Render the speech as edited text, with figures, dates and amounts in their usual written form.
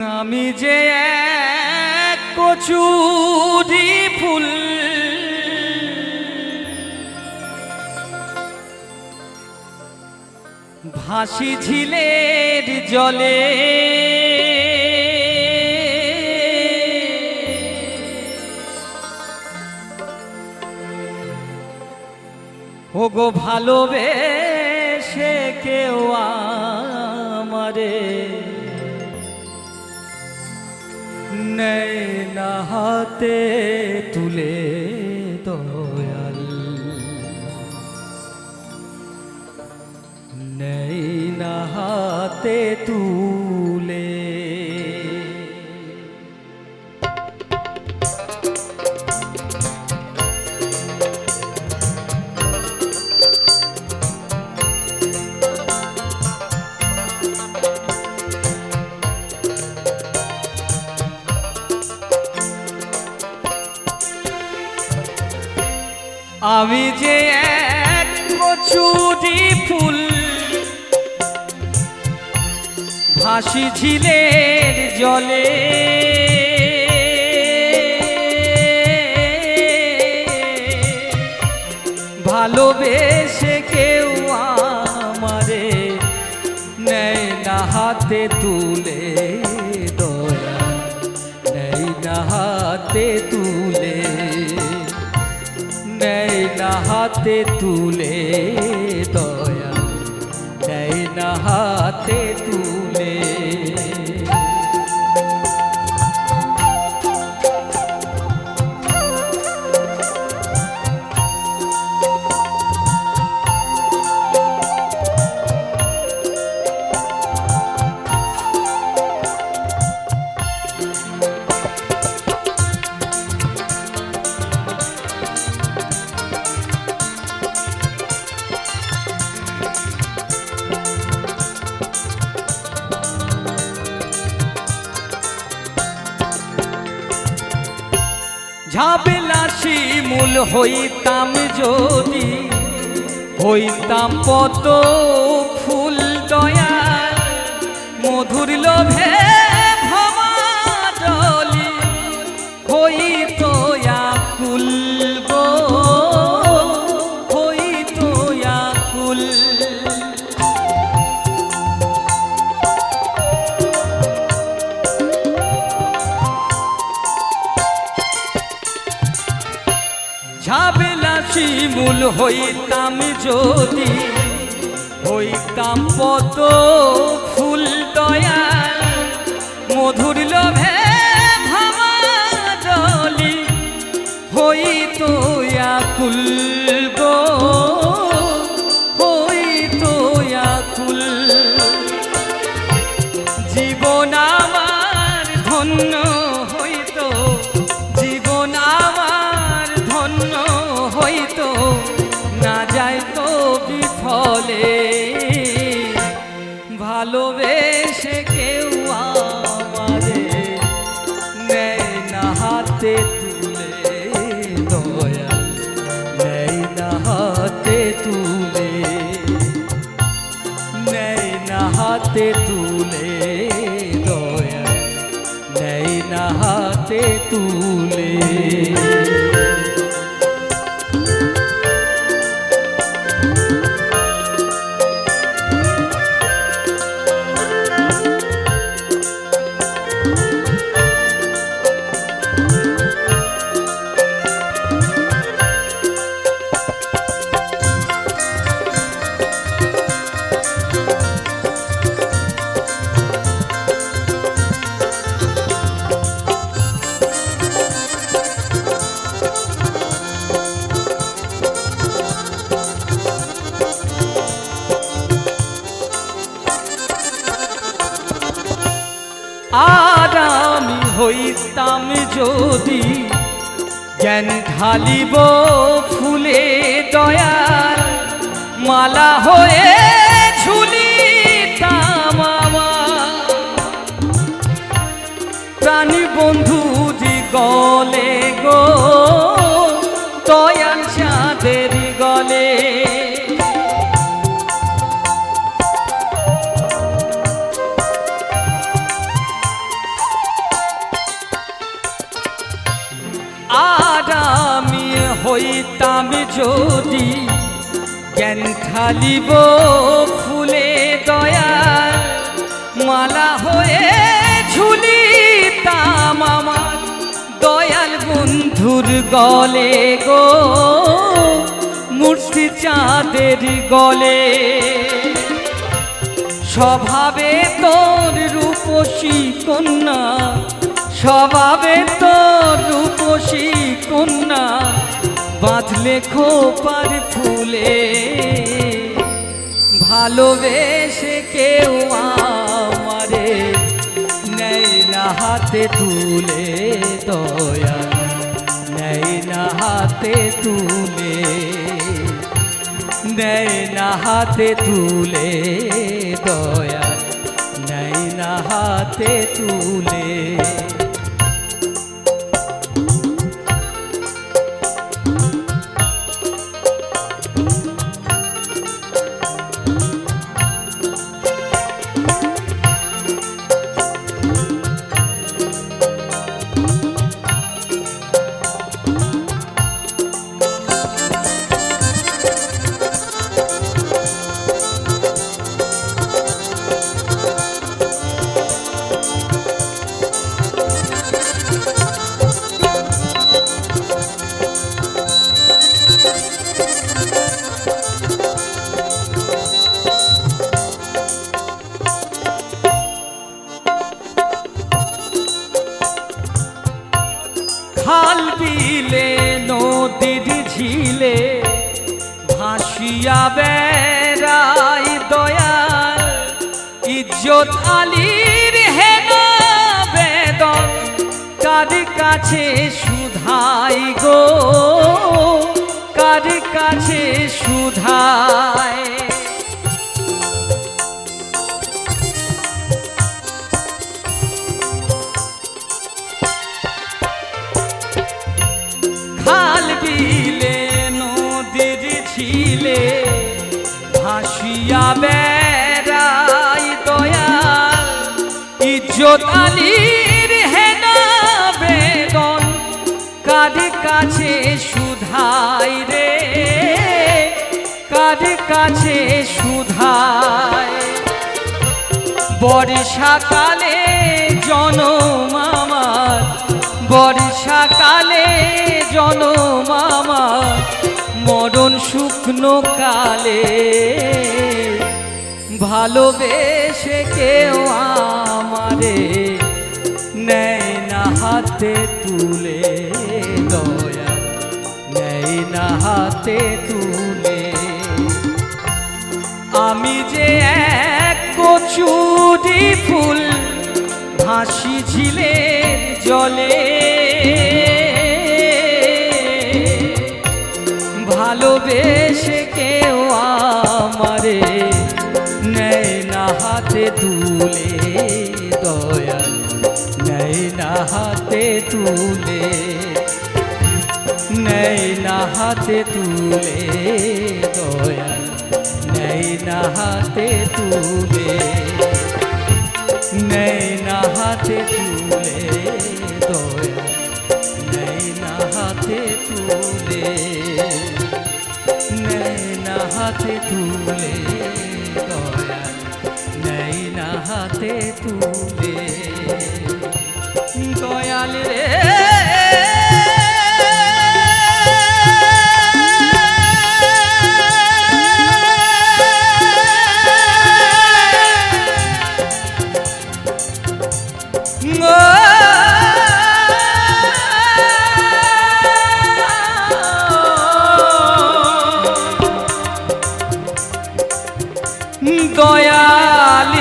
আমি যে এক কচুরি ফুল ভাসি ঝিলের জলে, ওগো ভালোবেসে কেউ আমারে নেই না হাতে তুলে দয়াল, নেই না হাতে তুলে। আমি যে এক কচুরি ফুল ভাসি ঝিলের জলে, ভালোবেসে কেউ আমারে নেই না হাতে তুলে দয়া, নেই না হাতে তুলে, নেই না হাতে তুলে দয়া, নেই না হাতে তুলে। ঝাবেলা শিমুল হইতাম যদি, হইতাম পদ্ম ফুল দয়াল, মধুর লোভে ভমাডলি হইত আকুল গো, হইত আকুল। ঝাবেলা শিমুল হইতাম যদি, হইতাম পদ্ম ফুল দয়াল, মধুর লোভে ভমাডলি হইত আকুল গো, হইত আকুল। জীবন আমার ধন্য হইত, জীবন আমার ধন্য হইত না যাইতো বিফলে, ভালোবেসে কেউ আমারে নেই না হাতে তুলে দয়াল, নেই না হাতে তুলে, নেই না হাতে তুলে দয়াল, নেই না হাতে তুলে। আর আমি হইতাম যদি জ্ঞান ঢালিব ফুলে দয়াল, মালা হয়ে ঝুলিতাম আমার প্রাণী বন্ধুরি গলে গো, দয়াল চাঁদের গলে। হইতাম যদি জ্ঞান ঢালিব ফুলে দয়াল মালা হয়ে ঝুলিতাম আমার দয়াল বন্ধুর গলে গো মূর্তি চাঁদের গলে স্বভাবে তোর রূপসী কন্যা স্বভাবে তোর রূপসী কন্যা বাঁধলে খোপার ফুলে ভালোবেসে কেউ আমারে নেই না হাতে তুলে দয়া নেই না হাতে তুলে নেই না হাতে তুলে দয়া নেই না হাতে তুলে খাল বিলে নদীর ঝিলে ভাসিয়া বেড়াই দয়াল ইজ্জত আলীর হেনা বেদন কার কাছে সুধাই গো কার কাছে সুধাই খাল বিলে নদীর ঝিলে ভাসিয়া বেড়াই দয়াল ইজ্জত আলীর হেনা বেদন কার কাছে সুধাই রে কার কাছে সুধাই বর্ষাকালে জনম আমার বর্ষাকালে জনম আমার মরণ শুকনো কালে ভালোবেসে কেউ আমারে নেয় না হাতে তুলে দয়া নেয় না হাতে তুলে আমি যে এক কচুরি ফুল ভাসি ঝিলের জলে ভালোবেসে কেউ আমারে নেয় না হাতে তুলে দয়াল নেয় না হাতে তুলে নেয় না হাতে তুলে দয়াল নেয় না হাতে তুলে নেয় না হাতে তুলে দয়াল নেয় না হাতে তুলে নেয় না হাতে তুলে দয়াল নেয় না হাতে তুলে দয়াল রে দয়ালি